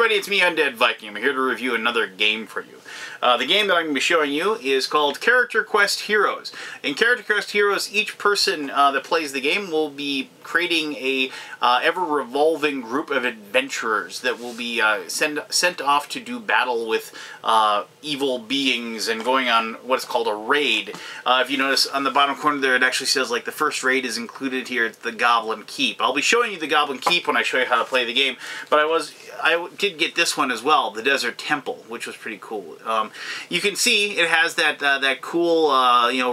everybody, it's me, Undead Viking. I'm here to review another game for you. The game that I'm going to be showing you is called Character Quest Heroes. In Character Quest Heroes, each person that plays the game will be creating a ever-revolving group of adventurers that will be sent off to do battle with evil beings and going on what's called a raid. If you notice on the bottom corner there, it actually says like the first raid is included here. It's the Goblin Keep. I'll be showing you the Goblin Keep when I show you how to play the game, but I did get this one as well, the Desert Temple, which was pretty cool. You can see it has that cool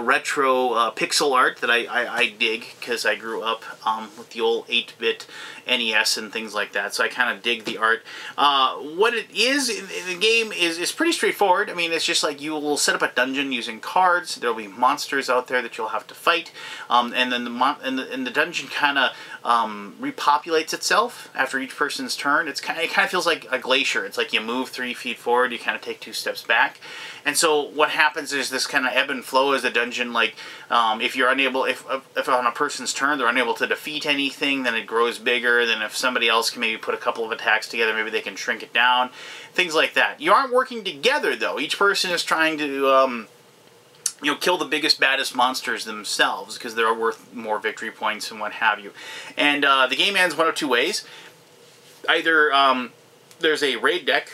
retro pixel art that I dig because I grew up with the old 8-bit NES and things like that, so I kind of dig the art. What it is in the game is pretty straightforward. I mean, it's just like you will set up a dungeon using cards. There will be monsters out there that you'll have to fight, and then the dungeon kind of repopulates itself after each person's turn. It kind of feels like a glacier. It's like you move 3 feet forward, you kind of take 2 steps back. And so what happens is this kind of ebb and flow as the dungeon, like if you're unable, if on a person's turn they're unable to defeat anything, then it grows bigger. Then if somebody else can maybe put a couple of attacks together, maybe they can shrink it down. Things like that. You aren't working together though. Each person is trying to kill the biggest, baddest monsters themselves because they're worth more victory points and what have you. And the game ends one of 2 ways. Either there's a raid deck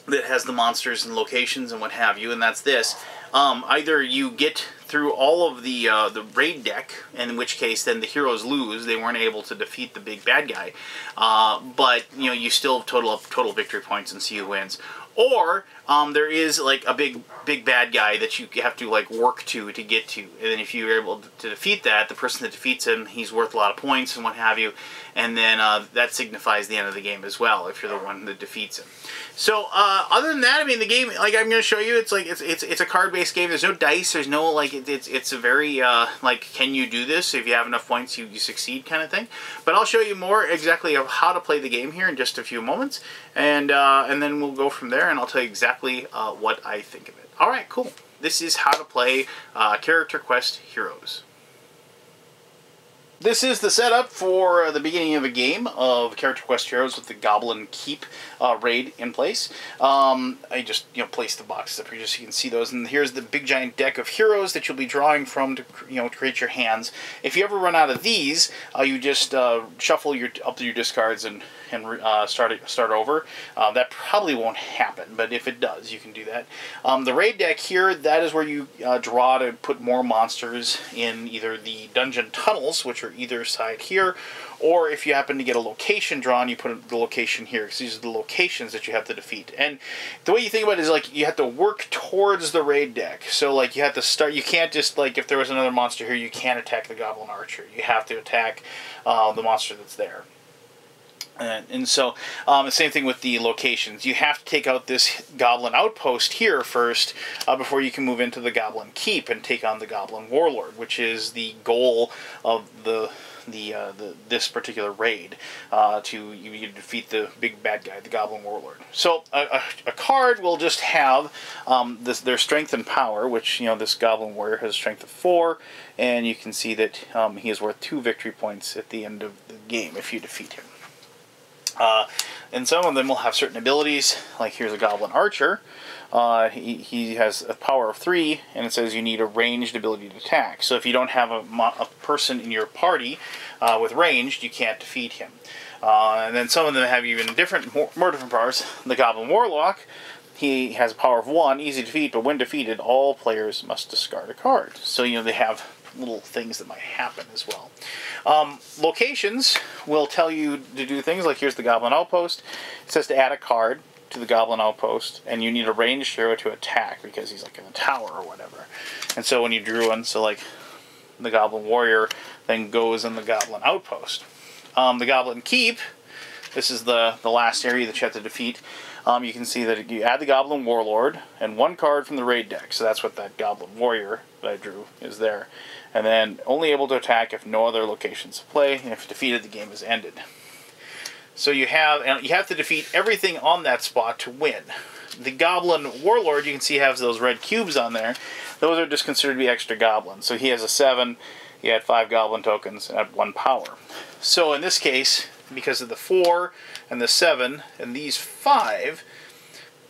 that has the monsters and locations and what have you, and that's this. Either you get through all of the raid deck, in which case then the heroes lose. They weren't able to defeat the big bad guy, but you still total up total victory points and see who wins. Or there is like a big bad guy that you have to like work to get to, and then if you're able to defeat that, the person that defeats him, he's worth a lot of points and what have you, and then that signifies the end of the game as well if you're the one that defeats him. So other than that, I mean, the game, like I'm going to show you, it's like it's a card-based game. There's no dice. There's no like it's a very like, can you do this? If you have enough points, you succeed kind of thing. But I'll show you more exactly of how to play the game here in just a few moments, and then we'll go from there, and I'll tell you exactly what I think of it. All right, cool. This is how to play Character Quest Heroes. This is the setup for the beginning of a game of Character Quest Heroes with the Goblin Keep raid in place. I just placed the boxes up here just so you can see those. And here's the big giant deck of heroes that you'll be drawing from to create your hands. If you ever run out of these, you just shuffle up to your discards and start over. That probably won't happen, but if it does, you can do that. The raid deck here, that is where you draw to put more monsters in either the dungeon tunnels, which are either side here, or if you happen to get a location drawn, you put the location here, because these are the locations that you have to defeat. And the way you think about it is like you have to work towards the raid deck. So like you have to start, you can't just like, if there was another monster here, you can't attack the Goblin Archer. You have to attack the monster that's there. And so, the same thing with the locations. You have to take out this Goblin Outpost here first before you can move into the Goblin Keep and take on the Goblin Warlord, which is the goal of this particular raid, to defeat the big bad guy, the Goblin Warlord. So a card will just have their strength and power, which this Goblin Warrior has a strength of 4, and you can see that he is worth 2 victory points at the end of the game if you defeat him. And some of them will have certain abilities, like here's a Goblin Archer. He has a power of 3, and it says you need a ranged ability to attack. So if you don't have a person in your party with ranged, you can't defeat him. And then some of them have even more different powers. The Goblin Warlock, he has a power of 1, easy to defeat, but when defeated, all players must discard a card. So they have little things that might happen as well. Locations will tell you to do things like here's the Goblin Outpost. It says to add a card to the Goblin Outpost, and you need a ranged hero to attack because he's like in a tower or whatever. And so when you drew one, so like the Goblin Warrior then goes in the Goblin Outpost. The Goblin Keep, this is the last area that you have to defeat. You can see that you add the Goblin Warlord and 1 card from the raid deck. So that's what that Goblin Warrior that I drew is there. And then only able to attack if no other locations play, and if defeated, the game is ended. So you have to defeat everything on that spot to win. The Goblin Warlord, you can see, has those red cubes on there. Those are just considered to be extra goblins. So he has a 7, he had 5 goblin tokens, and had 1 power. So in this case, because of the 4 and the 7, and these 5,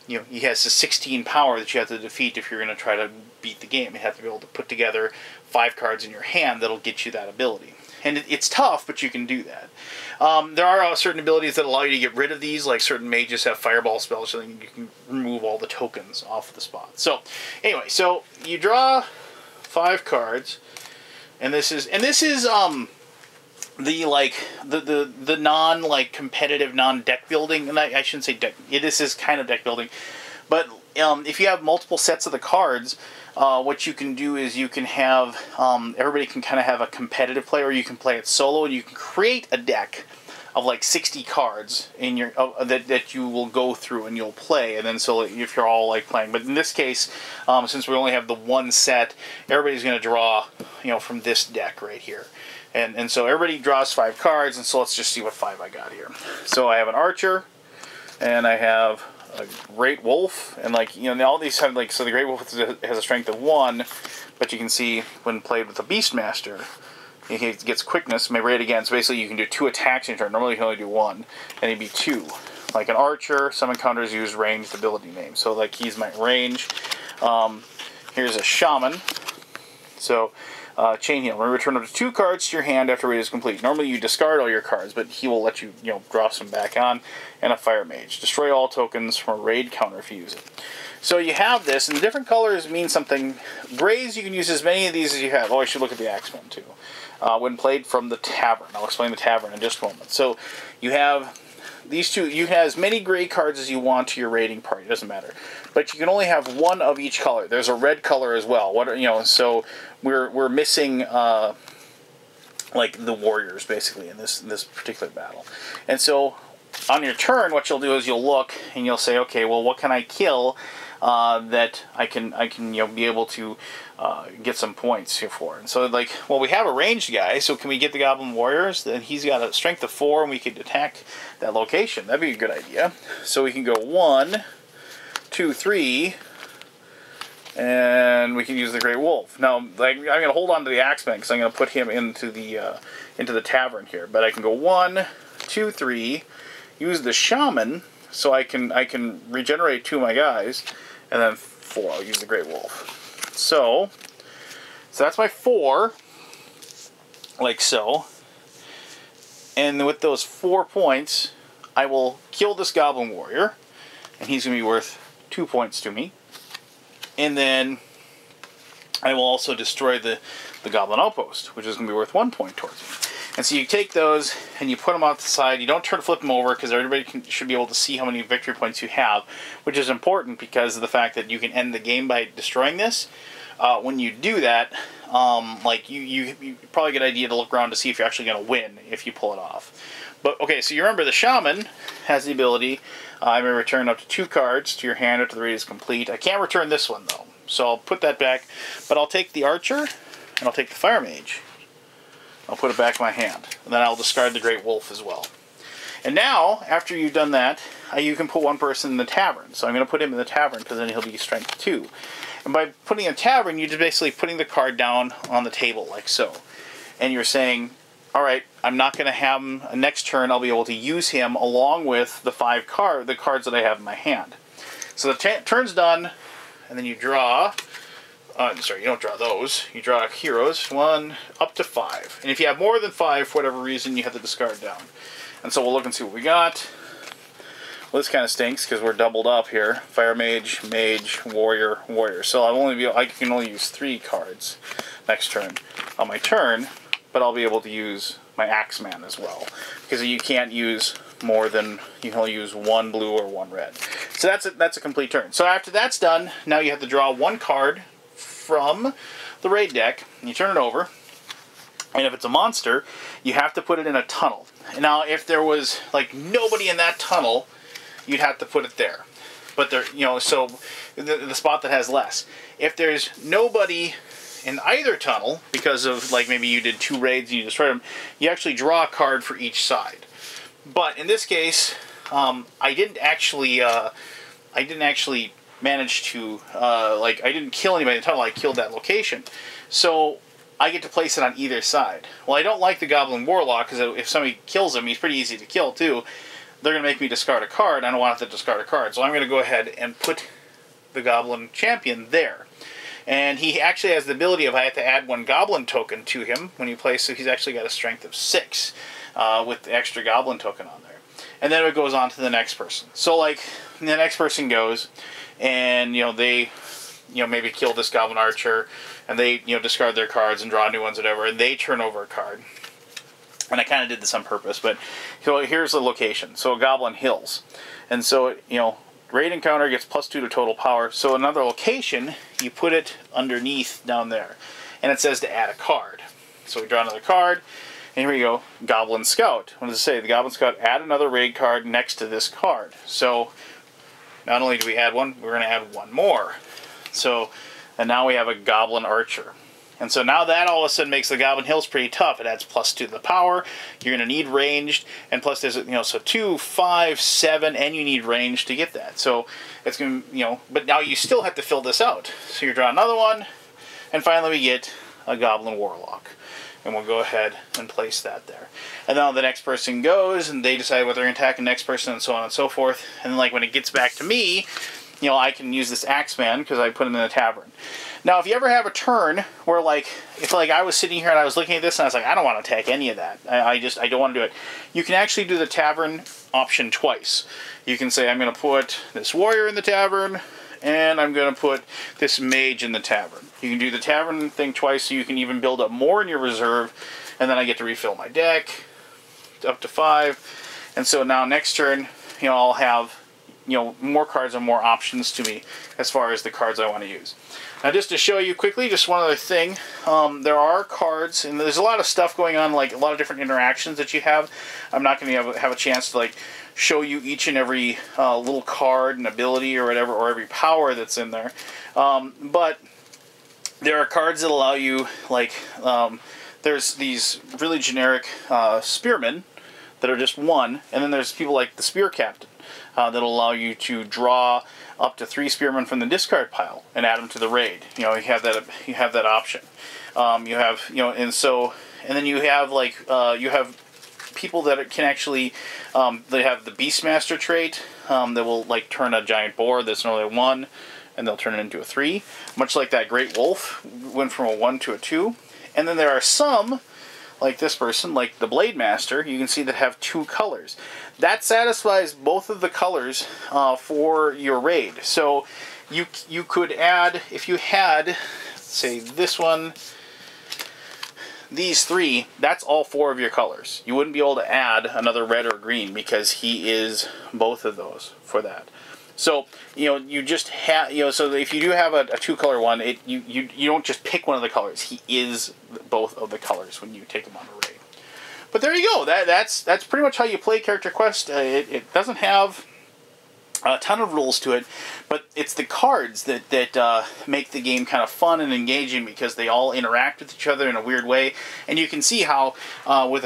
you know, he has the 16 power that you have to defeat if you're going to try to beat the game. You have to be able to put together 5 cards in your hand that'll get you that ability. And it's tough, but you can do that. There are certain abilities that allow you to get rid of these, like certain mages have fireball spells, so you can remove all the tokens off the spot. So, anyway, so you draw 5 cards, and this is the non competitive, non deck building, and I shouldn't say deck. This is kind of deck building, but if you have multiple sets of the cards, what you can do is you can have everybody can kind of have a competitive play, or you can play it solo, and you can create a deck of like 60 cards in your that you will go through and you'll play, and then so if you're all like playing. But in this case, since we only have the one set, everybody's going to draw, you know, from this deck right here. And so everybody draws 5 cards, and so let's just see what 5 I got here. So I have an Archer, and I have a Great Wolf, and like, you know, all these have like, so the Great Wolf has a strength of 1, but you can see when played with the Beastmaster, he gets quickness, may rate again, so basically you can do 2 attacks in your turn. Normally you can only do 1, and he'd be 2. Like an Archer, some encounters use ranged ability names, so like he's my range. Here's a Shaman, so Chain Heal. Remember, return up to 2 cards to your hand after raid is complete. Normally you discard all your cards, but he will let you, you know, draw some back on. And a Fire Mage. Destroy all tokens from a raid counter if you use it. So you have this, and the different colors mean something. Grays, you can use as many of these as you have. Oh, I should look at the Axemen too. When played from the Tavern. I'll explain the Tavern in just a moment. So you have these two. You have as many gray cards as you want to your raiding party. It doesn't matter. But you can only have 1 of each color. There's a red color as well. What, you know, so we're missing like the warriors basically in this particular battle. And so on your turn, what you'll do is you'll look and you'll say, okay, well, what can I kill that I can you know, be able to get some points here for? And so like, well, we have a ranged guy, so can we get the Goblin Warriors? Then he's got a strength of 4, and we could attack that location. That'd be a good idea. So we can go 1, 2, 3, and we can use the Great Wolf. Now, like, I'm going to hold on to the Axeman because I'm going to put him into the Tavern here. But I can go 1, 2, 3, use the Shaman, so I can regenerate 2 of my guys, and then 4. I'll use the Great Wolf. So that's my 4, like so. And with those 4 points, I will kill this Goblin Warrior, and he's going to be worth 2 points to me. And then I will also destroy the Goblin Outpost, which is going to be worth 1 point towards me. And so you take those and you put them off the side. You don't flip them over because everybody should be able to see how many victory points you have, which is important because of the fact that you can end the game by destroying this. When you do that, like you probably get an idea to look around to see if you're actually going to win if you pull it off. But okay, so you remember the Shaman has the ability. I may return up to 2 cards to your hand after the raid is complete. I can't return this one though, so I'll put that back. But I'll take the Archer and I'll take the Fire Mage. I'll put it back in my hand, and then I'll discard the Great Wolf as well. And now, after you've done that, you can put 1 person in the Tavern. So I'm going to put him in the Tavern because then he'll be strength 2. And by putting a Tavern, you're just basically putting the card down on the table like so. And you're saying, all right, I'm not going to have him next turn. I'll be able to use him along with the 5 cards that I have in my hand. So the turn's done, and then you draw. Sorry, you don't draw those. You draw heroes, 1 up to 5. And if you have more than 5, for whatever reason, you have to discard down. And so we'll look and see what we got. Well, this kind of stinks because we're doubled up here. Fire Mage, Mage, Warrior, Warrior. So I can only use 3 cards next turn on my turn, but I'll be able to use my Axeman as well. Because you can't use more than, you can only use 1 blue or 1 red. So that's a complete turn. So after that's done, now you have to draw 1 card from the raid deck, and you turn it over, and if it's a monster, you have to put it in a tunnel. Now, if there was like nobody in that tunnel, you'd have to put it there. But there, you know, so the spot that has less. If there's nobody in either tunnel, because of like maybe you did 2 raids and you destroyed them, you actually draw a card for each side. But in this case, I didn't actually managed to, I didn't kill anybody in the tunnel, I killed that location. So I get to place it on either side. Well, I don't like the Goblin Warlock, because if somebody kills him, he's pretty easy to kill too. they're going to make me discard a card. I don't want to discard a card. So I'm going to go ahead and put the Goblin Champion there. And he actually has the ability of I have to add 1 Goblin token to him when he plays, so he's actually got a strength of 6 with the extra Goblin token on there. And then it goes on to the next person. So, like, the next person goes, and, they, maybe kill this Goblin Archer, and they, discard their cards and draw new ones, whatever, and they turn over a card. And I kind of did this on purpose, but so here's the location. So, Goblin Hills. And so, raid encounter gets +2 to total power. So another location, you put it underneath down there. And it says to add a card. So we draw another card. And here we go, Goblin Scout. What does it say? The Goblin Scout, add another raid card next to this card. So not only do we add one, we're going to add one more. So, and now we have a Goblin Archer. And so now that all of a sudden makes the Goblin Hills pretty tough. It adds +2 to the power. You're going to need ranged, and plus there's so 2, 5, 7, and you need ranged to get that. So it's going to but now you still have to fill this out. So you draw another one, and finally we get a Goblin Warlock, and we'll go ahead and place that there. And now the next person goes, and they decide whether they're going to attack the next person, and so on and so forth. And then, like, when it gets back to me, I can use this Axeman because I put him in the tavern. Now, if you ever have a turn where, if I was sitting here and I was looking at this and I was like, I don't want to attack any of that. I don't want to do it. You can actually do the tavern option twice. You can say, I'm going to put this warrior in the tavern, and I'm going to put this mage in the tavern. You can do the tavern thing twice, so you can even build up more in your reserve, and then I get to refill my deck up to 5. And so now next turn, I'll have more cards and more options to me as far as the cards I want to use. Now, just to show you quickly, just one other thing, there are cards, and there's a lot of stuff going on, like a lot of different interactions that you have. I'm not going to have a chance to show you each and every little card and ability or whatever, or every power that's in there. But there are cards that allow you, there's these really generic spearmen that are just 1, and then there's people like the Spear Captain. That'll allow you to draw up to 3 spearmen from the discard pile and add them to the raid. You have that option. And then you have people that can actually they have the Beastmaster trait that will turn a giant boar that's normally a 1, and they'll turn it into a 3, much like that Great Wolf went from a 1 to a 2. And then there are some, like this person, like the Blade Master, you can see that have 2 colors. That satisfies both of the colors for your raid. So you could add, if you had, say, this one, these 3, that's all 4 of your colors. You wouldn't be able to add another red or green because he is both of those for that. So, you just have, so if you do have a 2-color one, you don't just pick one of the colors. He is both of the colors when you take him on a raid. But there you go. That's pretty much how you play Character Quest. It doesn't have a ton of rules to it, but it's the cards that make the game kind of fun and engaging because they all interact with each other in a weird way. And you can see how with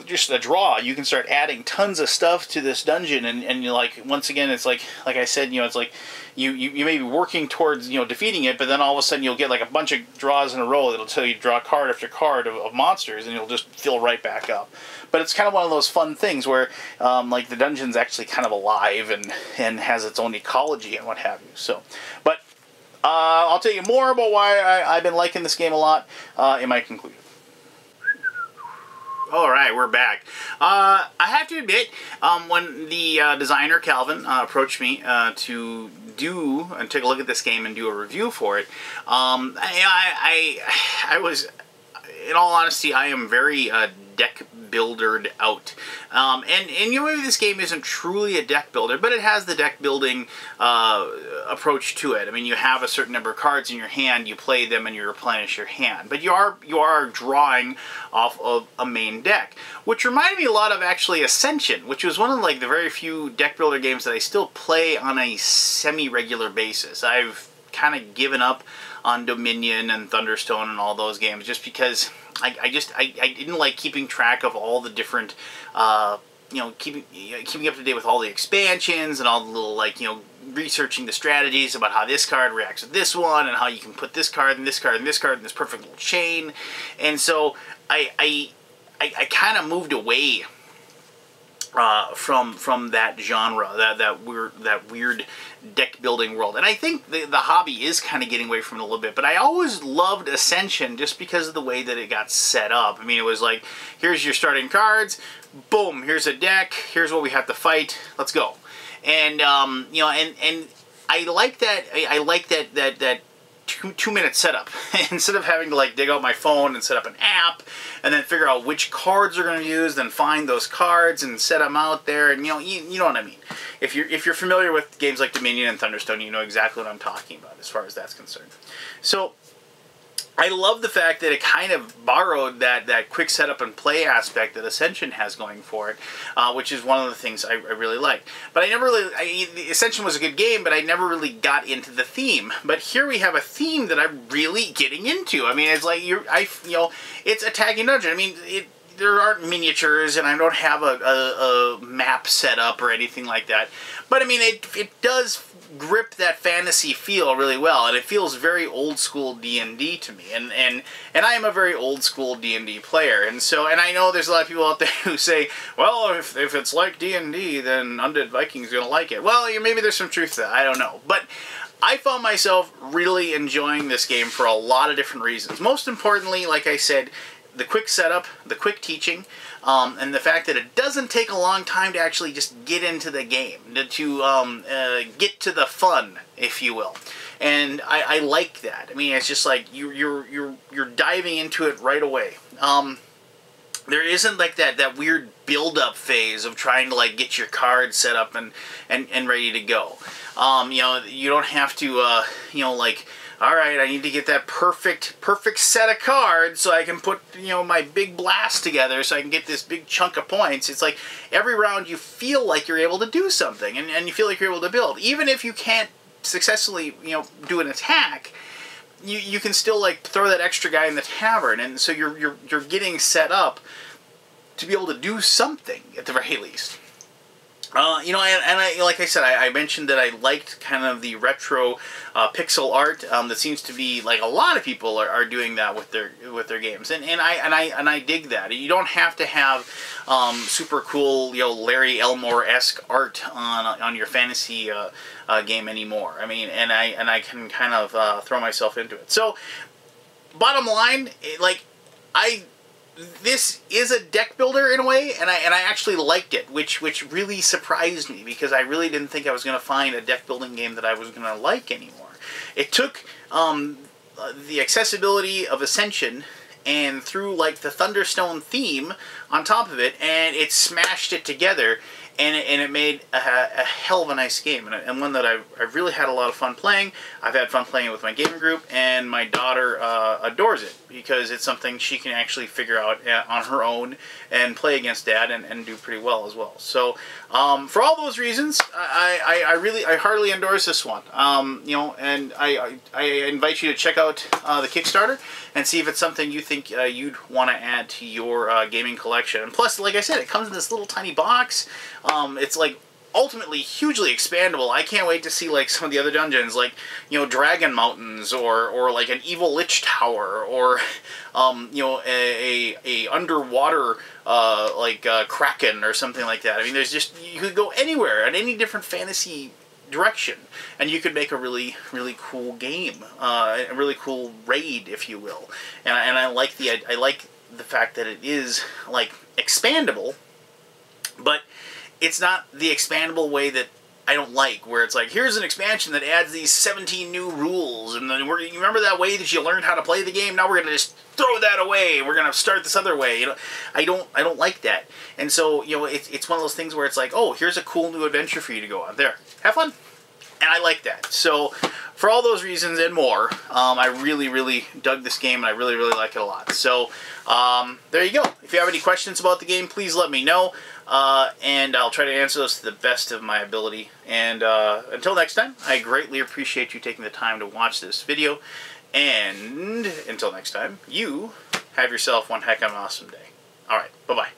just a draw, you can start adding tons of stuff to this dungeon. And you're once again, it's like I said, it's like you may be working towards defeating it, but then all of a sudden you'll get a bunch of draws in a row that'll tell you to draw card after card of monsters, and you'll just fill right back up. But it's kind of one of those fun things where the dungeon's actually kind of alive and has its own ecology and what have you. So, but I'll tell you more about why I've been liking this game a lot in my conclusion. Alright, we're back. I have to admit, when the designer, Calvin, approached me to do and take a look at this game and do a review for it, I was, in all honesty, I am very deck buildered out. And maybe this game isn't truly a deck builder, but it has the deck building approach to it. I mean, you have a certain number of cards in your hand, you play them, and you replenish your hand. But you are drawing off of a main deck, which reminded me a lot of actually Ascension, which was one of the very few deck builder games that I still play on a semi-regular basis. I've kind of given up on Dominion and Thunderstone and all those games just because I didn't like keeping track of all the different, keeping up to date with all the expansions and all the little, researching the strategies about how this card reacts with this one and how you can put this card and this card and this card in this perfect little chain. And so I kind of moved away from that genre, that weird deck building world. And I think the hobby is kind of getting away from it a little bit, but I always loved Ascension just because of the way that it got set up. I mean, it was like, here's your starting cards, boom, here's a deck, here's what we have to fight, let's go. And you know, and I like that. I like that 2-minute setup instead of having to like dig out my phone and set up an app and then figure out which cards are going to use, then find those cards and set them out there. And you know what I mean. If you're familiar with games like Dominion and Thunderstone, you know exactly what I'm talking about as far as that's concerned. So I love the fact that it kind of borrowed that quick setup and play aspect that Ascension has going for it, which is one of the things I really like. But I never really, Ascension was a good game, but I never really got into the theme. But here we have a theme that I'm really getting into. I mean, it's like, it's attacking dungeon. I mean, there aren't miniatures, and I don't have a map set up or anything like that. But I mean, it does grip that fantasy feel really well, and it feels very old school D&D to me. And I am a very old school D&D player, and I know there's a lot of people out there who say, well, if it's like D&D, then Undead Viking's gonna like it. Well, maybe there's some truth to that. I don't know, but I found myself really enjoying this game for a lot of different reasons. Most importantly, like I said, the quick setup, the quick teaching, and the fact that it doesn't take a long time to actually just get into the game, to get to the fun, if you will. And I like that. I mean, it's just like you're diving into it right away. There isn't like that weird build-up phase of trying to like get your cards set up and ready to go. You don't have to like, all right, I need to get that perfect set of cards so I can put, my big blast together so I can get this big chunk of points. It's like every round you feel like you're able to do something and you feel like you're able to build. Even if you can't successfully, do an attack, you can still like throw that extra guy in the tavern, and so you're getting set up to be able to do something at the very least. Like I said, I mentioned that I liked kind of the retro pixel art that seems to be like a lot of people are doing that with their games, and I dig that. You don't have to have super cool Larry Elmore-esque art on your fantasy game anymore. I mean, and I can kind of throw myself into it. So, bottom line, this is a deck builder in a way, and I actually liked it, which really surprised me, because I really didn't think I was going to find a deck building game that I was going to like anymore. It took the accessibility of Ascension and threw like the Thunderstone theme on top of it, and it smashed it together, and it made a hell of a nice game, and one that I've really had a lot of fun playing. I've had fun playing it with my gaming group, and my daughter adores it, because it's something she can actually figure out on her own and play against Dad and do pretty well as well. So for all those reasons, I heartily endorse this one. And I invite you to check out the Kickstarter and see if it's something you think you'd want to add to your gaming collection. And plus, like I said, it comes in this little tiny box. It's like ultimately hugely expandable. I can't wait to see like some of the other dungeons, like Dragon Mountains, or like an Evil Lich Tower, or a underwater Kraken or something like that. I mean, you could go anywhere in any different fantasy direction, and you could make a really cool game, a really cool raid, if you will. And I like the fact that it is like expandable, but it's not the expandable way that I don't like, where it's like, here's an expansion that adds these 17 new rules, and then you remember that way that you learned how to play the game? Now we're going to just throw that away. We're going to start this other way. I don't like that. And so, it's one of those things where it's like, oh, here's a cool new adventure for you to go on. There, have fun. And I like that. So, for all those reasons and more, I really dug this game, and I really like it a lot. So, there you go. If you have any questions about the game, please let me know. And I'll try to answer those to the best of my ability. And until next time, I greatly appreciate you taking the time to watch this video. And until next time, you have yourself one heck of an awesome day. Alright, bye-bye.